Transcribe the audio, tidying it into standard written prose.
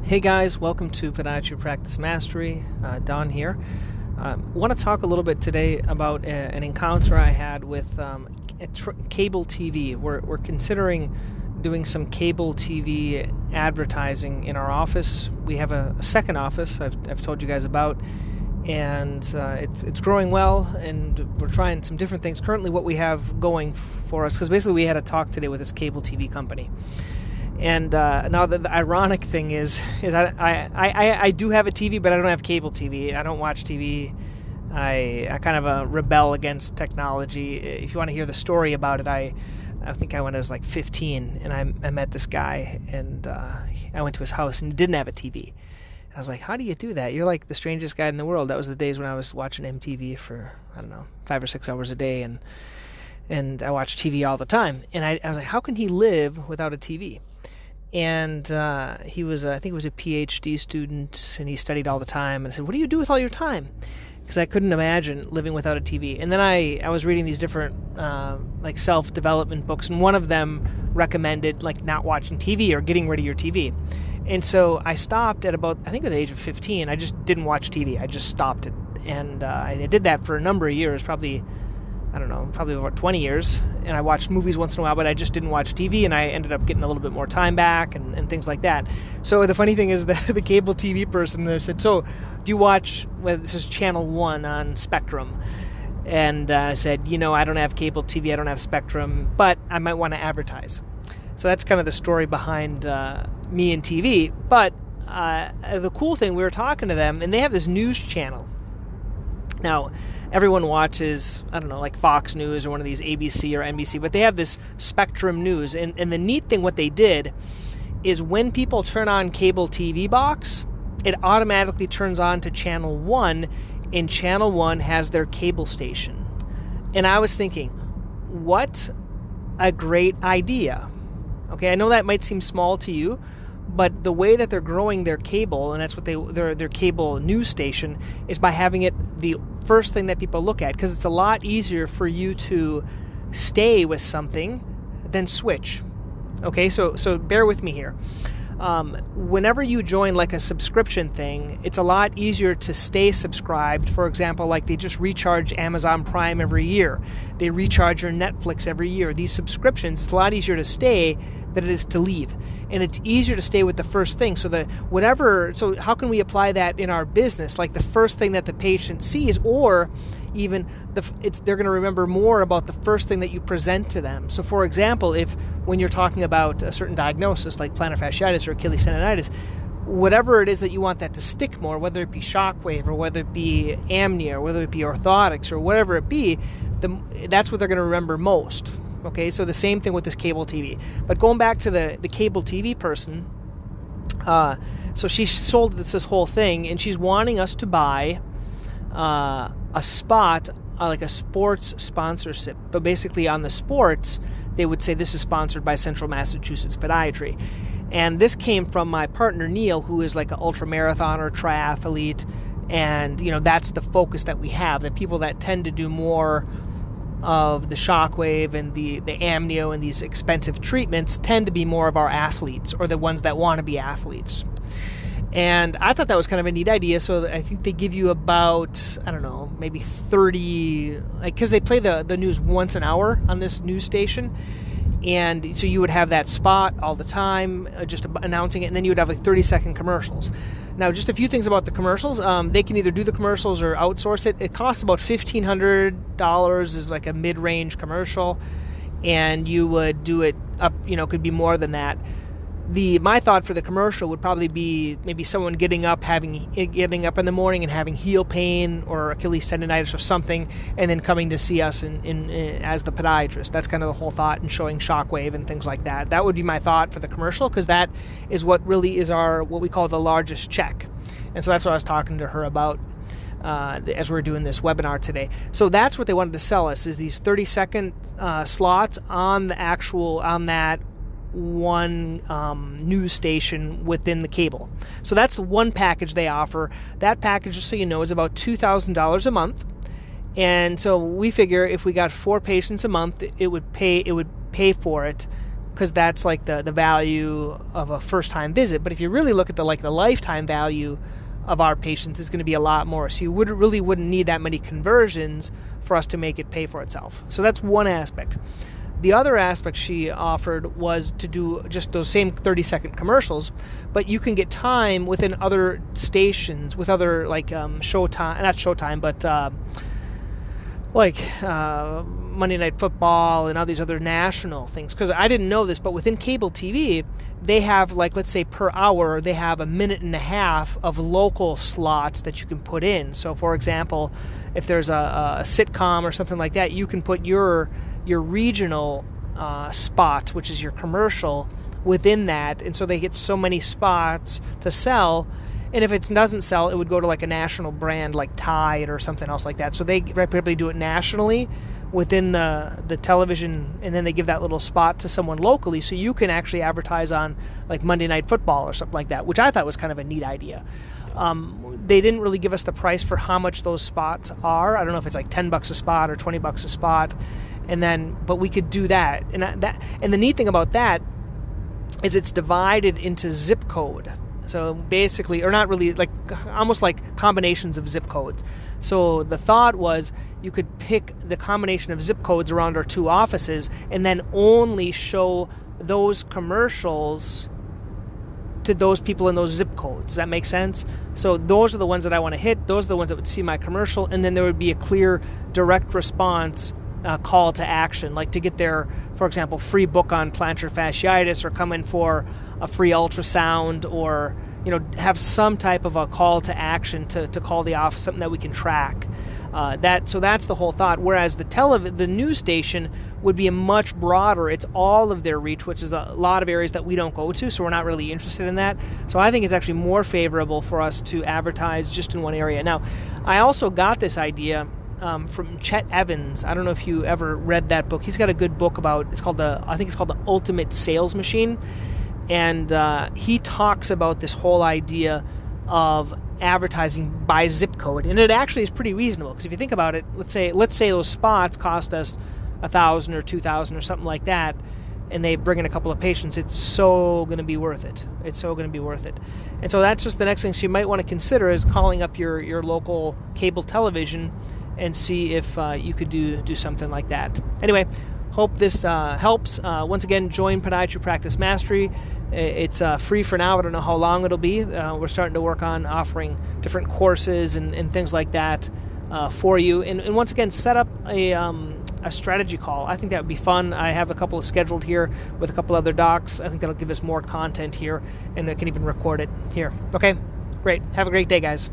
Hey guys, welcome to Podiatry Practice Mastery. Don here. I want to talk a little bit today about an encounter I had with cable TV. We're considering doing some cable TV advertising in our office. We have a second office I've told you guys about, and it's growing well, and we're trying some different things. Currently what we have going for us, because basically we had a talk today with this cable TV company. And now the ironic thing is I do have a TV, but I don't have cable TV. I don't watch TV. I kind of rebel against technology. If you want to hear the story about it, I think when I was like 15, and I met this guy, and I went to his house, and he didn't have a TV. And I was like, how do you do that? You're like the strangest guy in the world. That was the days when I was watching MTV for, 5 or 6 hours a day, and I watched TV all the time. And I was like, how can he live without a TV? And he was, I think he was a PhD student, and he studied all the time. And I said, what do you do with all your time? Because I couldn't imagine living without a TV. And then I was reading these different like self-development books, and one of them recommended like not watching TV or getting rid of your TV. And so I stopped at about, I think at the age of 15. I just didn't watch TV. I just stopped it. And I did that for a number of years, probably about 20 years, and I watched movies once in a while, but I just didn't watch TV, and I ended up getting a little bit more time back and things like that. So the funny thing is the cable TV person said, so do you watch, well, this is Channel 1 on Spectrum, and I said, I don't have cable TV, I don't have Spectrum, but I might want to advertise. So that's kind of the story behind me and TV, but the cool thing, we were talking to them, and they have this news channel. Now, everyone watches, like Fox News or one of these ABC or NBC, but they have this Spectrum News. And the neat thing, what they did, is when people turn on cable TV box, it automatically turns on to Channel 1, and Channel 1 has their cable station. And I was thinking, what a great idea. Okay, I know that might seem small to you, but the way that they're growing their cable, and that's what their cable news station, is by having it the first thing that people look at, because it's a lot easier for you to stay with something than switch. Okay, so bear with me here. Whenever you join like a subscription thing, it's a lot easier to stay subscribed. For example, like they just recharge Amazon Prime every year. They recharge your Netflix every year. These subscriptions, it's a lot easier to stay than it is to leave. And it's easier to stay with the first thing. So how can we apply that in our business? Like the first thing that the patient sees, or even they're going to remember more about the first thing that you present to them. So for example, if when you're talking about a certain diagnosis like plantar fasciitis or Achilles tendonitis, whatever it is that you want that to stick more, whether it be shockwave or whether it be amnia or whether it be orthotics or whatever it be, that's what they're going to remember most. Okay, so the same thing with this cable TV. But going back to the cable TV person, so she sold this whole thing, and she's wanting us to buy a spot, like a sports sponsorship. But basically on the sports, they would say this is sponsored by Central Massachusetts Podiatry. And this came from my partner Neil, who is like an ultramarathoner, triathlete, and that's the focus that we have, the people that tend to do more of the shockwave and the amnio and these expensive treatments tend to be more of our athletes, or the ones that want to be athletes. And I thought that was kind of a neat idea. So I think they give you about, maybe 30, because they play the news once an hour on this news station. And so you would have that spot all the time, just announcing it, and then you would have like 30-second commercials. Now, just a few things about the commercials. They can either do the commercials or outsource it. It costs about $1,500 is like a mid-range commercial, and you would do it up, could be more than that. My thought for the commercial would probably be maybe someone getting up in the morning and having heel pain or Achilles tendonitis or something, and then coming to see us as the podiatrist. That's kind of the whole thought, and showing shockwave and things like that. That would be my thought for the commercial, because that is what really is what we call the largest check. And so that's what I was talking to her about as we're doing this webinar today. So that's what they wanted to sell us, is these 30-second slots on that one news station within the cable. So that's the one package they offer. That package, just so you know, is about $2,000 a month. And so we figure if we got 4 patients a month, it would pay for it because that's like the value of a first-time visit. But if you really look at the lifetime value of our patients, it's going to be a lot more. So you wouldn't need that many conversions for us to make it pay for itself. So that's one aspect. The other aspect she offered was to do just those same 30-second commercials, but you can get time within other stations, with other Showtime, not Showtime, but Monday Night Football and all these other national things. Because I didn't know this, but within cable TV, they have, let's say per hour, they have a minute and a half of local slots that you can put in. So, for example, if there's a sitcom or something like that, you can put your regional spot, which is your commercial, within that. And so they get so many spots to sell. And if it doesn't sell, it would go to a national brand like Tide or something else like that. So they rapidly do it nationally within the television, and then they give that little spot to someone locally, so you can actually advertise on Monday Night Football or something like that, which I thought was kind of a neat idea. They didn't really give us the price for how much those spots are. I don't know if it's $10 a spot or $20 a spot, but we could do that. And the neat thing about that is it's divided into zip code. So basically, or not really, almost like combinations of zip codes. So the thought was you could pick the combination of zip codes around our two offices and then only show those commercials to those people in those zip codes. Does that make sense? So those are the ones that I want to hit. Those are the ones that would see my commercial, and then there would be a clear direct response call to action, like to get their, for example, free book on plantar fasciitis, or come in for a free ultrasound, or have some type of a call to action to call the office, something that we can track. So that's the whole thought. Whereas the news station would be a much broader. It's all of their reach, which is a lot of areas that we don't go to, so we're not really interested in that. So I think it's actually more favorable for us to advertise just in one area. Now, I also got this idea from Chet Evans. I don't know if you ever read that book. He's got a good book I think it's called The Ultimate Sales Machine. And he talks about this whole idea of advertising by zip code, and it actually is pretty reasonable, because if you think about it, let's say those spots cost us $1,000 or $2,000 or something like that, and they bring in a couple of patients, it's so going to be worth it. It's so going to be worth it. And so that's just the next thing. So you might want to consider is calling up your local cable television and see if you could do something like that. Anyway, hope this helps. Once again, join Podiatry Practice Mastery. It's free for now. I don't know how long it'll be. We're starting to work on offering different courses and things like that for you. And once again, set up a strategy call. I think that would be fun. I have a couple scheduled here with a couple other docs. I think that'll give us more content here, and I can even record it here. Okay, great. Have a great day, guys.